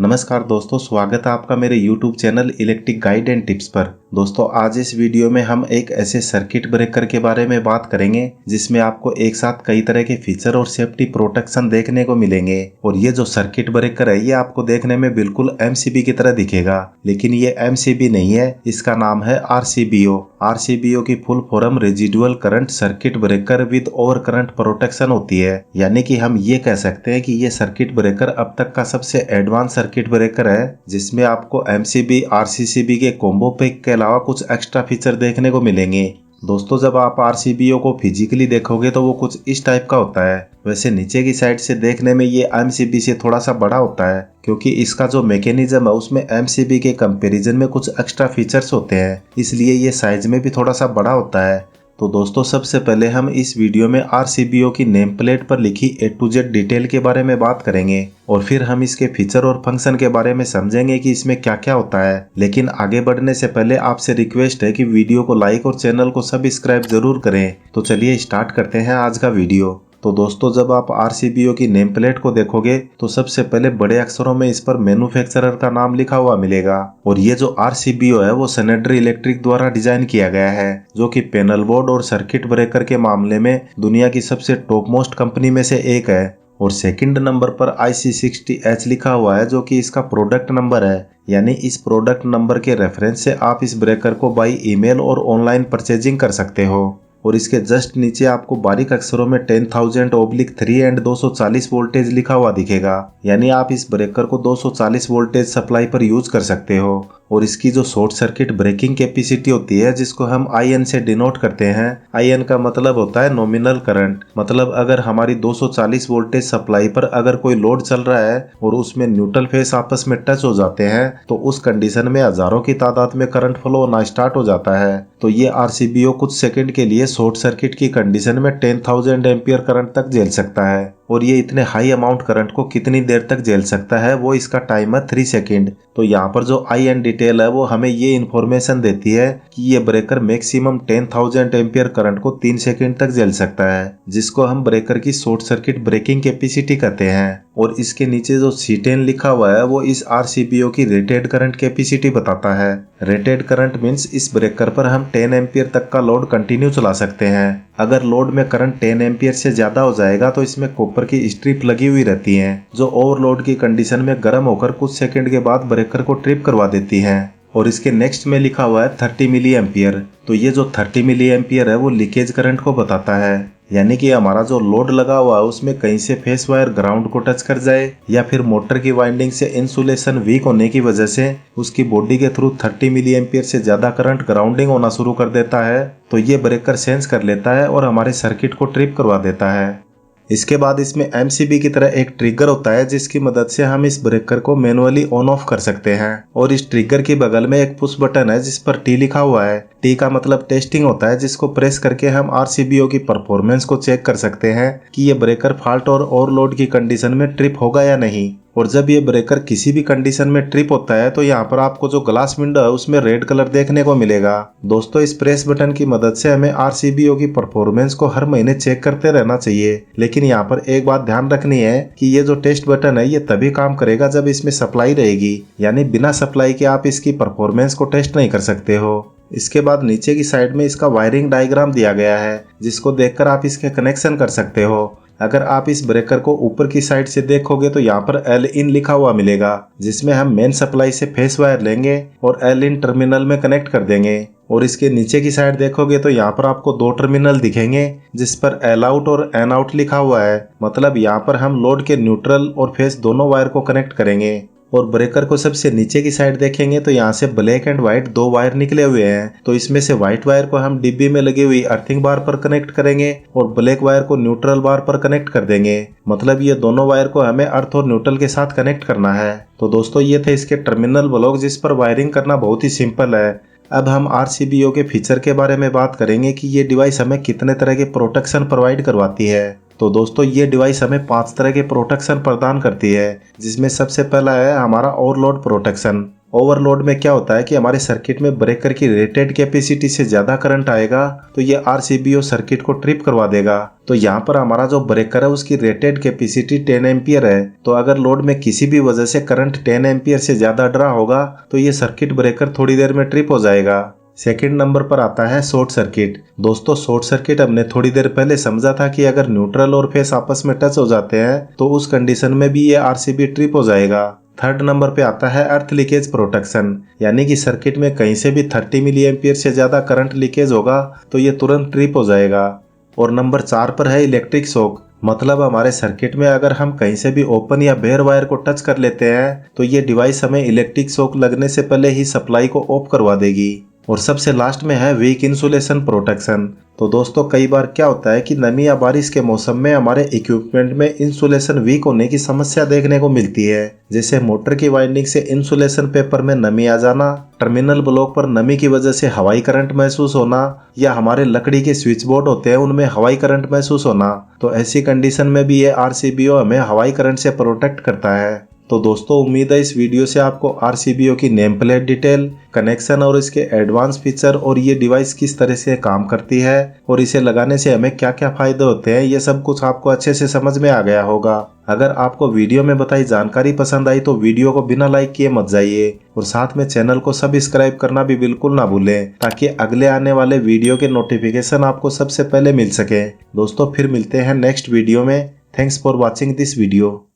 नमस्कार दोस्तों, स्वागत है आपका मेरे YouTube channel electric guide and tips पर। दोस्तों, आज इस वीडियो में हम एक ऐसे सर्किट ब्रेकर के बारे में बात करेंगे जिसमें आपको एक साथ कई तरह के फीचर और सेफ्टी प्रोटेक्शन देखने को मिलेंगे। और ये जो सर्किट ब्रेकर है ये आपको देखने में बिल्कुल MCB की तरह दिखेगा, लेकिन ये MCB नहीं है, इसका नाम है RCBO। RCBO की full form residual current circuit breaker with over current protection होती है। यानी कि हम ये कह सकते हैं कि ये सर्किट ब्रेकर अब तक का सबसे एडवांस सर्किट ब्रेकर है जिसमें आपको MCB RCCB के कॉम्बो पैक के अलावा कुछ एक्स्ट्रा फीचर देखने को मिलेंगे। दोस्तों, जब आप RCBO को फिजिकली देखोगे तो वो कुछ इस टाइप का होता है। वैसे नीचे की साइड से देखने में ये MCB से थोड़ा सा बड़ा होता है, क्योंकि इसका जो मैकेनिज्म है उसमें MCB के कंपैरिजन में कुछ एक्स्ट्रा फीचर्स होते हैं, इसलिए ये साइज में भी थोड़ा सा बड़ा होता है। तो दोस्तों, सबसे पहले हम इस वीडियो में RCBO की नेम प्लेट पर लिखी A to Z डिटेल के बारे में बात करेंगे और फिर हम इसके फीचर और फंक्शन के बारे में समझेंगे कि इसमें क्या क्या होता है। लेकिन आगे बढ़ने से पहले आपसे रिक्वेस्ट है कि वीडियो को लाइक और चैनल को सब्सक्राइब जरूर करें। तो चलिए स्टार्ट करते हैं आज का वीडियो। तो दोस्तों, जब आप RCBO की नेम प्लेट को देखोगे तो सबसे पहले बड़े अक्षरों में इस पर मैन्युफैक्चरर का नाम लिखा हुआ मिलेगा। और ये जो RCBO है वो स्नाइडर इलेक्ट्रिक द्वारा डिजाइन किया गया है, जो कि पैनल बोर्ड और सर्किट ब्रेकर के मामले में दुनिया की सबसे टॉप मोस्ट कंपनी में से एक है। और सेकंड नंबर पर IC60H लिखा हुआ है, जो कि इसका प्रोडक्ट नंबर है। यानी इस प्रोडक्ट नंबर के रेफरेंस से आप इस ब्रेकर को बाई ईमेल और ऑनलाइन परचेजिंग कर सकते हो। और इसके जस्ट नीचे आपको बारीक अक्षरों में 10,000/3 एंड 240 वोल्टेज लिखा हुआ दिखेगा। यानी आप इस ब्रेकर को 240 वोल्टेज सप्लाई पर यूज कर सकते हो। और इसकी जो शॉर्ट सर्किट ब्रेकिंग कैपेसिटी होती है, जिसको हम IN से डिनोट करते हैं, IN का मतलब होता है नॉमिनल करंट। मतलब अगर हमारी 240 वोल्टेज सप्लाई पर अगर कोई लोड चल रहा है और उसमें न्यूट्रल फेस आपस में टच हो जाते हैं, तो उस कंडीशन में हजारों की तादाद में करंट फ्लो होना स्टार्ट हो जाता है। तो ये RCBO कुछ सेकंड के लिए शॉर्ट सर्किट की कंडीशन में 10,000 एम्पियर करंट तक झेल सकता है। और ये इतने हाई अमाउंट करंट को कितनी देर तक झेल सकता है, वो इसका टाइम है 3 सेकेंड। तो यहाँ पर जो IN डिटेल है वो हमें ये इन्फॉर्मेशन देती है कि ये ब्रेकर मैक्सिमम 10,000 एम्पियर करंट को 3 सेकेंड तक झेल सकता है, जिसको हम ब्रेकर की शॉर्ट सर्किट ब्रेकिंग कैपेसिटी कहते हैं। और इसके नीचे जो C10 लिखा हुआ है वो इस RCBO की रेटेड करंट कैपेसिटी बताता है। रेटेड करंट मीन्स इस ब्रेकर पर हम 10 एम्पियर तक का लोड कंटिन्यू चला सकते हैं। अगर लोड में करंट 10 एम्पियर से ज्यादा हो जाएगा तो इसमें कॉपर की स्ट्रिप लगी हुई रहती हैं, जो ओवरलोड की कंडीशन में गर्म होकर कुछ सेकंड के बाद ब्रेकर को ट्रिप करवा देती हैं। और इसके नेक्स्ट में लिखा हुआ है 30 मिली एम्पियर। तो ये जो 30 मिली एम्पियर है वो लीकेज करंट को बताता है। यानी कि हमारा जो लोड लगा हुआ है उसमें कहीं से फेस वायर ग्राउंड को टच कर जाए, या फिर मोटर की वाइंडिंग से इंसुलेशन वीक होने की वजह से उसकी बॉडी के थ्रू 30 मिली एम्पियर से ज्यादा करंट ग्राउंडिंग होना शुरू कर देता है, तो ये ब्रेकर सेंस कर लेता है और हमारे सर्किट को ट्रिप करवा देता है। इसके बाद इसमें MCB की तरह एक ट्रिगर होता है, जिसकी मदद से हम इस ब्रेकर को मैनुअली ऑन ऑफ कर सकते हैं। और इस ट्रिगर के बगल में एक पुश बटन है जिस पर T लिखा हुआ है। T का मतलब टेस्टिंग होता है, जिसको प्रेस करके हम RCBO की परफॉर्मेंस को चेक कर सकते हैं कि ये ब्रेकर फॉल्ट और ओवरलोड की कंडीशन में ट्रिप होगा या नहीं। और जब ये ब्रेकर किसी भी कंडीशन में ट्रिप होता है तो यहाँ पर आपको जो ग्लास विंडो है उसमें रेड कलर देखने को मिलेगा। दोस्तों, इस प्रेस बटन की मदद से हमें RCBO की परफॉर्मेंस को हर महीने चेक करते रहना चाहिए। लेकिन यहाँ पर एक बात ध्यान रखनी है कि ये जो टेस्ट बटन है ये तभी काम करेगा जब इसमें सप्लाई रहेगी। यानी बिना सप्लाई के आप इसकी परफॉर्मेंस को टेस्ट नहीं कर सकते हो। इसके बाद नीचे की साइड में इसका वायरिंग डायग्राम दिया गया है, जिसको देखकर आप इसके कनेक्शन कर सकते हो। अगर आप इस ब्रेकर को ऊपर की साइड से देखोगे तो यहाँ पर L-in लिखा हुआ मिलेगा, जिसमें हम मेन सप्लाई से फेस वायर लेंगे और L-in टर्मिनल में कनेक्ट कर देंगे। और इसके नीचे की साइड देखोगे तो यहाँ पर आपको 2 टर्मिनल दिखेंगे, जिस पर L-out और N-out लिखा हुआ है। मतलब यहाँ पर हम लोड के न्यूट्रल और फेस दोनों वायर को कनेक्ट करेंगे। और ब्रेकर को सबसे नीचे की साइड देखेंगे तो यहाँ से ब्लैक एंड व्हाइट 2 वायर निकले हुए हैं। तो इसमें से व्हाइट वायर को हम डिब्बी में लगी हुई अर्थिंग बार पर कनेक्ट करेंगे और ब्लैक वायर को न्यूट्रल बार पर कनेक्ट कर देंगे। मतलब ये दोनों वायर को हमें अर्थ और न्यूट्रल के साथ कनेक्ट करना है। तो दोस्तों, ये थे इसके टर्मिनल ब्लॉक, जिस पर वायरिंग करना बहुत ही सिंपल है। अब हम RCBO के फीचर के बारे में बात करेंगे कि ये डिवाइस हमें कितने तरह के प्रोटेक्शन प्रोवाइड करवाती है। तो दोस्तों, ये डिवाइस हमें 5 तरह के प्रोटेक्शन प्रदान करती है, जिसमें सबसे पहला है हमारा ओवरलोड प्रोटेक्शन। ओवरलोड में क्या होता है कि हमारे सर्किट में ब्रेकर की रेटेड कैपेसिटी से ज्यादा करंट आएगा तो ये RCBO सर्किट को ट्रिप करवा देगा। तो यहाँ पर हमारा जो ब्रेकर है उसकी रेटेड कैपेसिटी 10 एम्पियर है, तो अगर लोड में किसी भी वजह से करंट 10 एम्पियर से ज्यादा ड्रा होगा तो ये सर्किट ब्रेकर थोड़ी देर में ट्रिप हो जाएगा। सेकंड नंबर पर आता है शॉर्ट सर्किट। दोस्तों शॉर्ट सर्किट हमने थोड़ी देर पहले समझा था कि अगर न्यूट्रल और फेस आपस में टच हो जाते हैं तो उस कंडीशन में भी ये RCB ट्रिप हो जाएगा। थर्ड नंबर पे आता है अर्थ लीकेज प्रोटेक्शन, यानी कि सर्किट में कहीं से भी 30 मिली एम्पियर से ज्यादा करंट लीकेज होगा तो ये तुरंत ट्रिप हो जाएगा। और नंबर 4 पर है इलेक्ट्रिक शॉक, मतलब हमारे सर्किट में अगर हम कहीं से भी ओपन या बेयर वायर को टच कर लेते हैं तो ये डिवाइस हमें इलेक्ट्रिक शॉक लगने से पहले ही सप्लाई को ऑफ करवा देगी। और सबसे लास्ट में है वीक इंसुलेशन प्रोटेक्शन। तो दोस्तों कई बार क्या होता है कि नमी या बारिश के मौसम में हमारे इक्विपमेंट में इंसुलेशन वीक होने की समस्या देखने को मिलती है, जैसे मोटर की वाइंडिंग से इंसुलेशन पेपर में नमी आ जाना, टर्मिनल ब्लॉक पर नमी की वजह से हवाई करंट महसूस होना, या हमारे लकड़ी के स्विच बोर्ड होते हैं उनमें हवाई करंट महसूस होना। तो ऐसी कंडीशन में भी ये RCBO हमें हवाई करंट से प्रोटेक्ट करता है। तो दोस्तों उम्मीद है इस वीडियो से आपको RCBO की नेम प्लेट डिटेल, कनेक्शन और इसके एडवांस फीचर और ये डिवाइस किस तरह से काम करती है और इसे लगाने से हमें क्या क्या फायदे होते हैं, ये सब कुछ आपको अच्छे से समझ में आ गया होगा। अगर आपको वीडियो में बताई जानकारी पसंद आई तो वीडियो को बिना लाइक किए मत जाइए और साथ में चैनल को सब्सक्राइब करना भी बिल्कुल ना भूलें, ताकि अगले आने वाले वीडियो के नोटिफिकेशन आपको सबसे पहले मिल सके। दोस्तों फिर मिलते हैं नेक्स्ट वीडियो में। Thanks for watching this video.